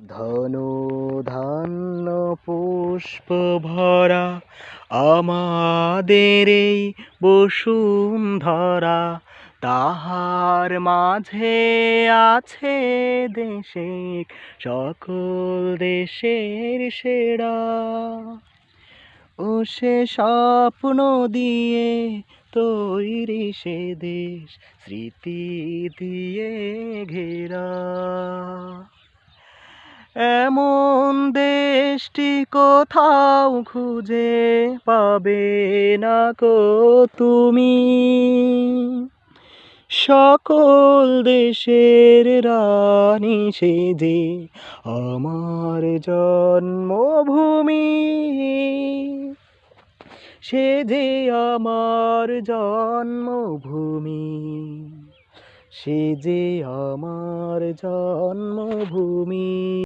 ধনু ধান্য পুষ্প ভরা আমাদের এই বসুন্ধরা, তাহার মাঝে আছে দেশের সকল দেশের সেরা। ও সে স্বপ্ন দিয়ে তৈরি সে দেশ, স্মৃতি দিয়ে ঘেরা। এমন দেশটি কোথাও খুঁজে পাবে না কো তুমি, সকল দেশের রানী সেজে আমার জন্মভূমি, সে যে আমার জন্মভূমি, সে যে আমার জন্মভূমি।